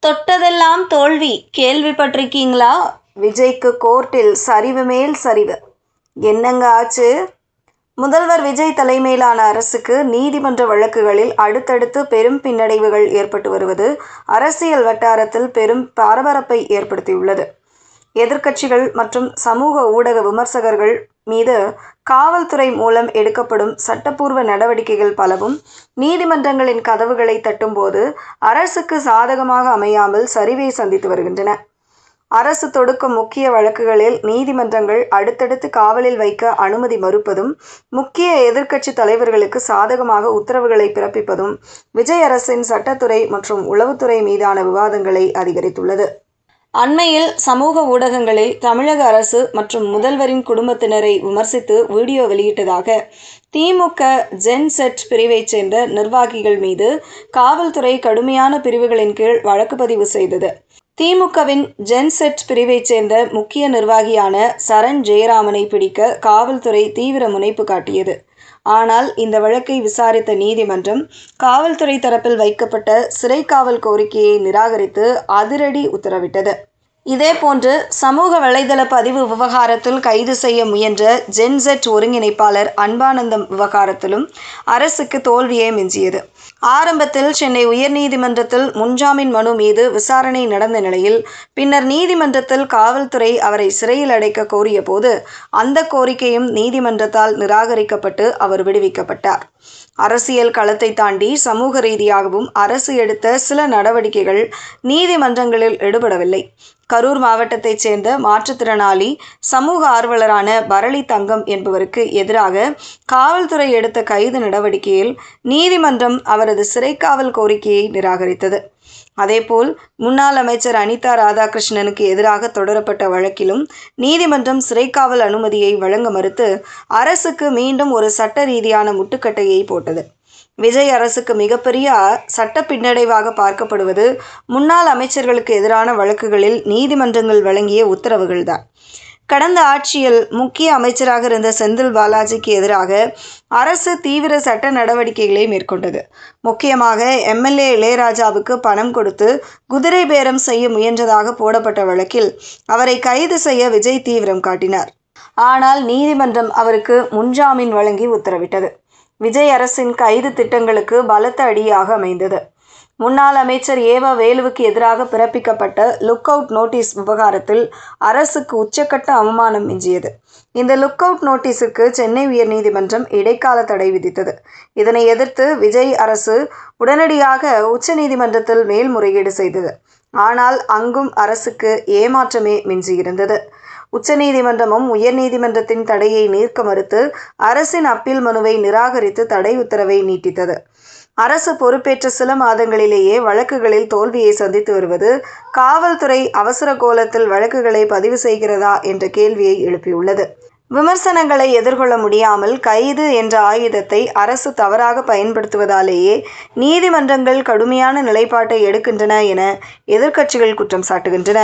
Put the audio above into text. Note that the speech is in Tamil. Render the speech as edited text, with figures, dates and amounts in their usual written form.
தொட்டதெல்லாம் தோல்வி கேள்விப்பட்டிருக்கீங்களா? விஜய்க்கு கோர்ட்டில் சரிவு மேல் சரிவு. என்னங்க ஆச்சு? முதல்வர் விஜய் தலைமையிலான அரசுக்கு நீதிமன்ற வழக்குகளில் அடுத்தடுத்து பெரும் பின்னடைவுகள் ஏற்பட்டு வருவது அரசியல் வட்டாரத்தில் பெரும் பரபரப்பை ஏற்படுத்தியுள்ளது. எதிர்க்கட்சிகள் மற்றும் சமூக ஊடக விமர்சகர்கள் மீது காவல்துறை மூலம் எடுக்கப்படும் சட்டப்பூர்வ நடவடிக்கைகள் பலவும் நீதிமன்றங்களின் கதவுகளை தட்டும்போது அரசுக்கு சாதகமாக அமையாமல் சரிவை சந்தித்து வருகின்றன. அரசு தொடுக்கும் முக்கிய வழக்குகளில் நீதிமன்றங்கள் அடுத்தடுத்து காவலில் வைக்க அனுமதி மறுப்பதும், முக்கிய எதிர்க்கட்சி தலைவர்களுக்கு சாதகமாக உத்தரவுகளை பிறப்பிப்பதும் விஜய் அரசின் சட்டத்துறை மற்றும் உளவுத்துறை மீதான விவாதங்களை அதிகரித்துள்ளது. அண்மையில் சமூக ஊடகங்களில் தமிழக அரசு மற்றும் முதல்வரின் குடும்பத்தினரை விமர்சித்து வீடியோ வெளியிட்டதாக திமுக ஜென்செட் பிரிவைச் சேர்ந்த நிர்வாகிகள் மீது காவல்துறை கடுமையான பிரிவுகளின் கீழ் வழக்கு பதிவு செய்தது. திமுகவின் ஜென்செட் பிரிவைச் சேர்ந்த முக்கிய நிர்வாகியான சரண் ஜெயராமனை பிடிக்க காவல்துறை தீவிர முனைப்பு காட்டியது. ஆனால் இந்த வழக்கை விசாரித்த நீதிமன்றம் காவல்துறை தரப்பில் வைக்கப்பட்ட சிறை காவல் கோரிக்கையை நிராகரித்து அதிரடி உத்தரவிட்டது. இதேபோன்று சமூக வலைதள பதிவு விவகாரத்தில் கைது செய்ய முயன்ற ஜென்செட் ஒருங்கிணைப்பாளர் அன்பானந்தம் விவகாரத்திலும் அரசுக்கு தோல்வியே மிஞ்சியது. ஆரம்பத்தில் சென்னை உயர்நீதிமன்றத்தில் முன்ஜாமீன் மனு மீது விசாரணை நடந்த நிலையில் பின்னர் நீதிமன்றத்தில் காவல்துறை அவரை சிறையில் அடைக்க கோரிய போது அந்த கோரிக்கையும் நீதிமன்றத்தால் நிராகரிக்கப்பட்டு அவர் விடுவிக்கப்பட்டார். அரசியல் களத்தை தாண்டி சமூக ரீதியாகவும் அரசு எடுத்த சில நடவடிக்கைகள் நீதிமன்றங்களில் எடுபடவில்லை. கரூர் மாவட்டத்தைச் சேர்ந்த மாற்றுத்திறனாளி சமூக ஆர்வலரான பரளி தங்கம் என்பவருக்கு எதிராக காவல்துறை எடுத்த கைது நடவடிக்கையில் நீதிமன்றம் அவரது சிறைக்காவல் கோரிக்கையை நிராகரித்தது. அதேபோல் முன்னாள் அமைச்சர் அனிதா ராதாகிருஷ்ணனுக்கு எதிராக தொடரப்பட்ட வழக்கிலும் நீதிமன்றம் சிறைக்காவல் அனுமதியை வழங்க மறுத்து அரசுக்கு மீண்டும் ஒரு சட்ட ரீதியான முட்டுக்கட்டையை போட்டது. விஜய் அரசுக்கு மிகப்பெரிய சட்ட பின்னடைவாக பார்க்கப்படுவது முன்னாள் அமைச்சர்களுக்கு எதிரான வழக்குகளில் நீதிமன்றங்கள் வழங்கிய உத்தரவுகள்தான். கடந்த ஆட்சியில் முக்கிய அமைச்சராக இருந்த செந்தில் பாலாஜிக்கு எதிராக அரசு தீவிர சட்ட நடவடிக்கைகளை மேற்கொண்டது. முக்கியமாக எம்எல்ஏ இளையராஜாவுக்கு பணம் கொடுத்து குதிரை பேரம் செய்ய முயன்றதாக போடப்பட்ட வழக்கில் அவரை கைது செய்ய விஜய் தீவிரம் காட்டினார். ஆனால் நீதிமன்றம் அவருக்கு முன்ஜாமீன் வழங்கி உத்தரவிட்டது. விஜய் அரசின் கைது திட்டங்களுக்கு பலத்த அடியாக அமைந்தது. முன்னாள் அமைச்சர் ஏவா வேலுவுக்கு எதிராக பிறப்பிக்கப்பட்ட லுக் அவுட் நோட்டீஸ் விவகாரத்தில் அரசுக்கு உச்சக்கட்ட அவமானம் மிஞ்சியது. இந்த லுக் அவுட் நோட்டீஸுக்கு சென்னை உயர்நீதிமன்றம் இடைக்கால தடை விதித்தது. இதனை எதிர்த்து விஜய் அரசு உடனடியாக உச்சநீதிமன்றத்தில் மேல்முறையீடு செய்தது. ஆனால் அங்கும் அரசுக்கு ஏமாற்றமே மிஞ்சியிருந்தது. உச்சநீதிமன்றமும் உயர்நீதிமன்றத்தின் தடையை நீக்க மறுத்து அரசின் அப்பீல் மனுவை நிராகரித்து தடை உத்தரவை நீட்டித்தது. அரசு பொறுப்பேற்ற சில மாதங்களிலேயே வழக்குகளில் தோல்வியை சந்தித்து வருவது காவல்துறை அவசர கோலத்தில் வழக்குகளை பதிவு செய்கிறதா என்ற கேள்வியை எழுப்பியுள்ளது. விமர்சனங்களை எதிர்கொள்ள முடியாமல் கைது என்ற ஆயுதத்தை அரசு தவறாக பயன்படுத்துவதாலேயே நீதிமன்றங்கள் கடுமையான நிலைப்பாட்டை எடுக்கின்றன என எதிர்க்கட்சிகள் குற்றம் சாட்டுகின்றன.